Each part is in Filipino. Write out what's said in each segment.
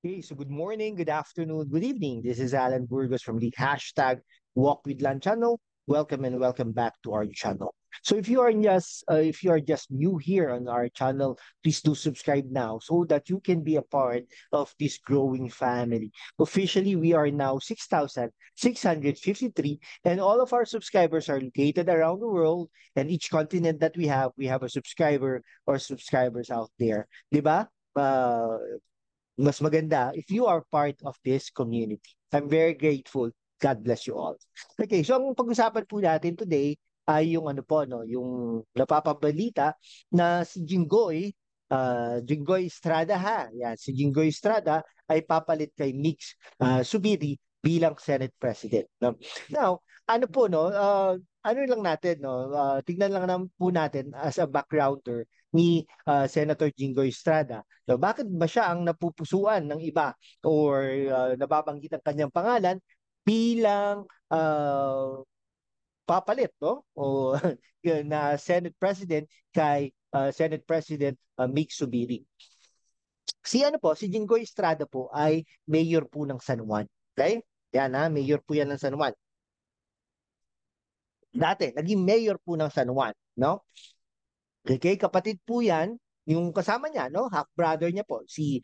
Okay, so good morning, good afternoon, good evening. This is Alan Burgos from the hashtag Walk with Lan channel. Welcome and welcome back to our channel. So if you are just new here on our channel, please do subscribe now so that you can be a part of this growing family. Officially, we are now 6,653, and all of our subscribers are located around the world. And each continent that we have a subscriber or subscribers out there. 'Di ba? Mas maganda if you are part of this community. I'm very grateful. God bless you all. Okay, so ang pag-usapan po natin today ay yung ano po, no, yung napapabalita na si Jinggoy Estrada ha. Yan, si Jinggoy Estrada ay papalit kay Mix Subiri bilang Senate President. No? Now, ano po no, ano lang natin no, tignan lang naman po natin as a backgrounder ni Senator Jinggoy Estrada. So, bakit ba siya ang napupusuan ng iba or nababanggit ang kanyang pangalan bilang papalit no? O na Senate President kay Senate President Mick Subiri. Si ano po, si Jinggoy Estrada po ay mayor po ng San Juan. Okay? Yan ha, mayor po yan ng San Juan. Dati, naging mayor po ng San Juan, no? Okay, kapatid po yan, yung kasama niya, no? Half brother niya po, si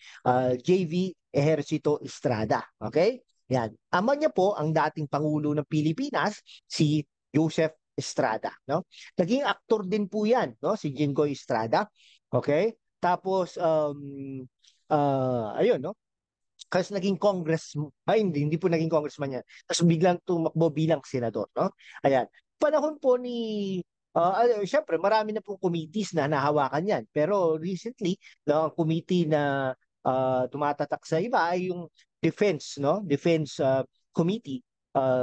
JV Ejercito Estrada. Okay? Yan. Ama niya po ang dating Pangulo ng Pilipinas, si Joseph Estrada, no? Naging aktor din po yan, no? Si Jinggoy Estrada. Okay? Tapos ayun, no? Kasi naging hindi po naging congressman yan. Tapos biglang tumakbo bilang senador, no? Ayan. Panahon po ni syempre marami na pong committees na nahawakan yan. Pero recently, no, ang committee na tumatatak sa iba ay yung Defense, no? Defense Committee,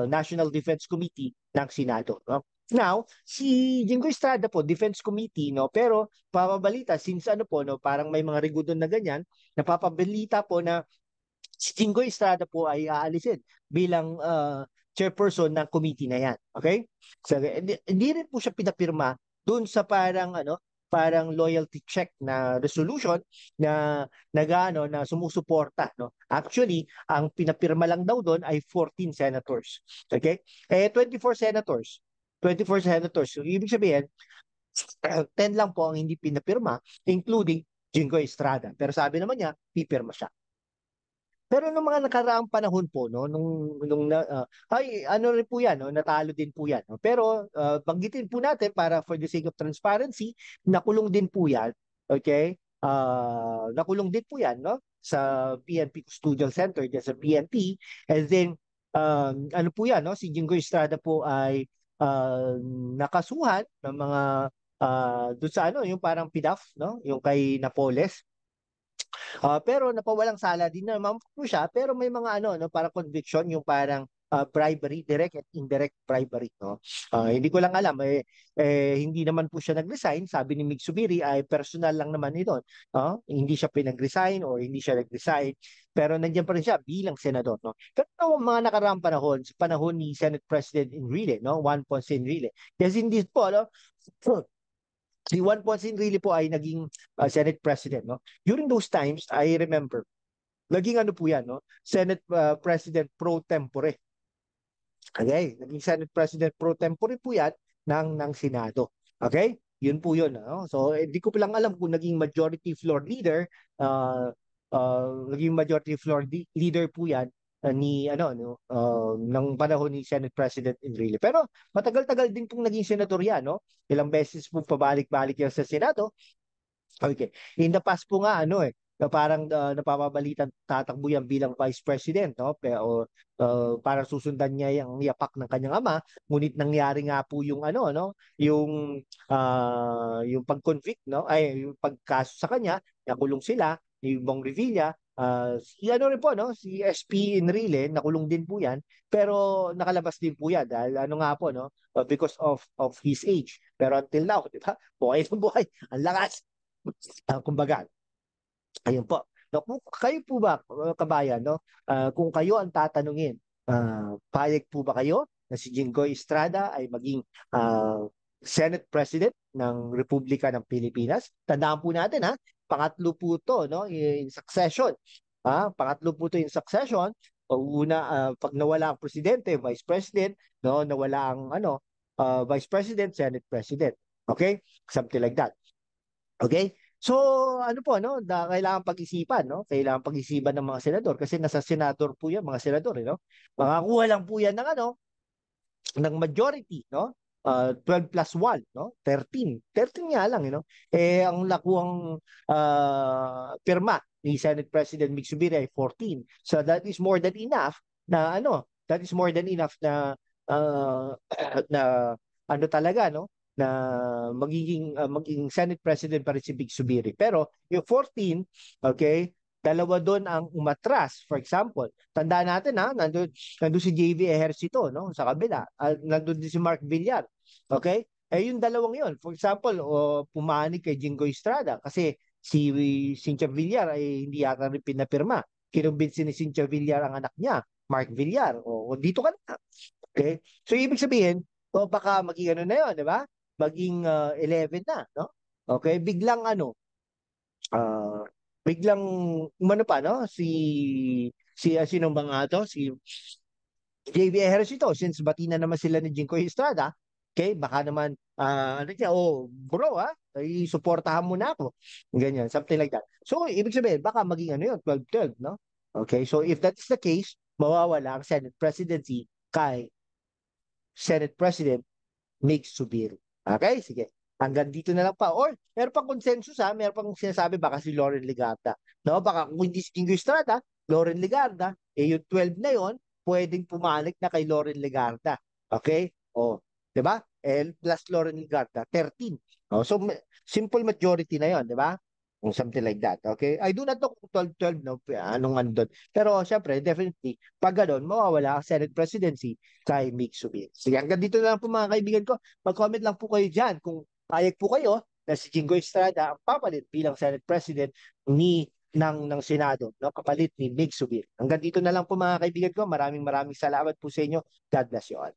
National Defense Committee ng Senado, no? Now, si Jinggoy Estrada po, Defense Committee, no? Pero papabalita, since ano po, no, parang may mga rigudon na ganyan, napapabalita po na si Jinggoy Estrada po ay aalisin bilang chairperson ng committee na yan. Okay? So, hindi rin po siya pinapirma doon sa parang loyalty check na resolution na nagano na sumusuporta, no. Actually, ang pinapirma lang daw doon ay 14 senators. Okay? 24 senators. 24 senators. So, ibig sabihin, 10 lang po ang hindi pinapirma, including Jinggoy Estrada. Pero sabi naman niya, pipirma siya. Pero nung mga nakaraang panahon po, no, ay ano rin po yan, no, natalo din po yan. No? Pero banggitin po natin para for the sake of transparency, nakulong din po yan, okay? Nakulong din po yan, no? Sa PNP Custodial Center, dyan sa PNP. And then, ano po yan, no? Si Jinggoy Estrada po ay nakasuhan ng mga doon sa ano, yung parang PDAF, no? Yung kay Napoles. Pero napawalang sala din naman po siya, pero may mga ano, no, parang conviction, yung parang bribery, direct at indirect bribery, no. Hindi ko lang alam, hindi naman po siya nag-resign. Sabi ni Mig Subiri ay personal lang naman ito, no? Hindi siya pinag-resign or hindi siya nag-resign, pero nandiyan pa rin siya bilang senador, no. Pero no, mga nakaraang panahon, sa panahon ni Senate President Enrile, no, Juan Ponce Enrile, kasi hindi po, no, si Juan Ponce Enrile po ay naging Senate President, no? During those times, I remember, naging ano po yan, no? Senate President pro tempore. Okay? Naging Senate President pro tempore po yan ng Senado. Okay? Yun po yun. No? So, hindi ko pa lang alam kung naging majority floor leader, uh, naging majority floor leader po yan ni ano no ng panahon ni Senate President Enrile. Pero matagal-tagal din pong naging senador yan, no? Ilang beses po pabalik-balik yan sa Senado. Okay. In the past po nga ano na parang napapabalitan tatakbo yan bilang Vice President, no? Pero para susundan niya yung yapak ng kanyang ama, ngunit nangyari nga po yung ano no, yung pag-convict, no? Ay yung pagkaso sa kanya, nakulong sila, ni Bong Revilla, si ano rin po no, si SP Enrile, nakulong din po yan, pero nakalabas din po yan dahil ano nga po no, because of his age. Pero until now, di ba? Buhay ng buhay, ang lakas. Kumbaga, ayun po. No, kung kayo po ba, kabayan, no? Kung kayo ang tatanungin, payag po ba kayo na si Jinggoy Estrada ay maging Senate President ng Republika ng Pilipinas? Tandaan po natin ha, pangatlo po to, no? In succession Pangatlo po ito in succession. Una, pag nawala ang presidente, vice president, no, nawala ang vice president, senate president. Okay? Something like that. Okay? So, ano po, no? Kailangan pag-isipan, no? Kailangan pag-isipan ng mga senador kasi nasa senador po 'yan, mga senador, no? Makakuha lang po 'yan ng majority, no? 12 plus 1, no? 13. 13 nga lang, ang nakuhang pirma ni Senate President Mig Zubiri ay 14. So that is more than enough that is more than enough uh, na talaga, no? Na maging Senate President pa rin si Mig Zubiri. Pero yung 14, okay? Dalawa doon ang umatras. For example, tandaan natin nandun si JV Ejercito, no? Sa kabila. Nandun din si Mark Villar. Okay? Yung dalawang yon. For example, pumanig kay Jinggoy Estrada kasi si Cynthia Villar ay hindi yata rin pinapirma. Kinumbinsi ni Cynthia Villar ang anak niya, Mark Villar. O dito ka na. Okay? So, ibig sabihin, baka maging na yun, di ba? Maging 11 na, no? Okay? Ah, biglang umano pa, no? Sino ba nga to? Si JV Ejercito, since bati na naman sila ni Jinko Estrada, okay, baka naman, bro, ay suportahan mo na ako. Ganyan, something like that. So, ibig sabihin, baka maging 12-12, no? Okay, so if that is the case, mawawala ang Senate presidency kay Senate President Mig Zubiri. Okay, sige. Hanggang dito na lang pa. Or, meron pang consensus meron pang sinasabi baka si Lauren Legarda. No, baka kung hindi si Jingo Estrada, Lauren Legarda, yung 12 na yon, pwedeng pumalik na kay Lauren Legarda. Okay? O, 'di ba? Plus Lauren Legarda, 13. So simple majority na yon, 'di ba? Something like that. Okay? I do not know kung 12-12, no? Anong andun. Pero syempre, definitely, pag gano'n, mawawala ang Senate presidency kay Mig Zubiri. Sige, hanggang dito na lang po mga kaibigan ko. Mag-comment lang po kayo dyan kung payag po kayo na si Jingo Estrada ang papalit bilang Senate President ng Senado, no? Kapalit ni Mig Zubiri. Hanggang dito na lang po mga kaibigan ko. Maraming salamat po sa inyo. God bless you all.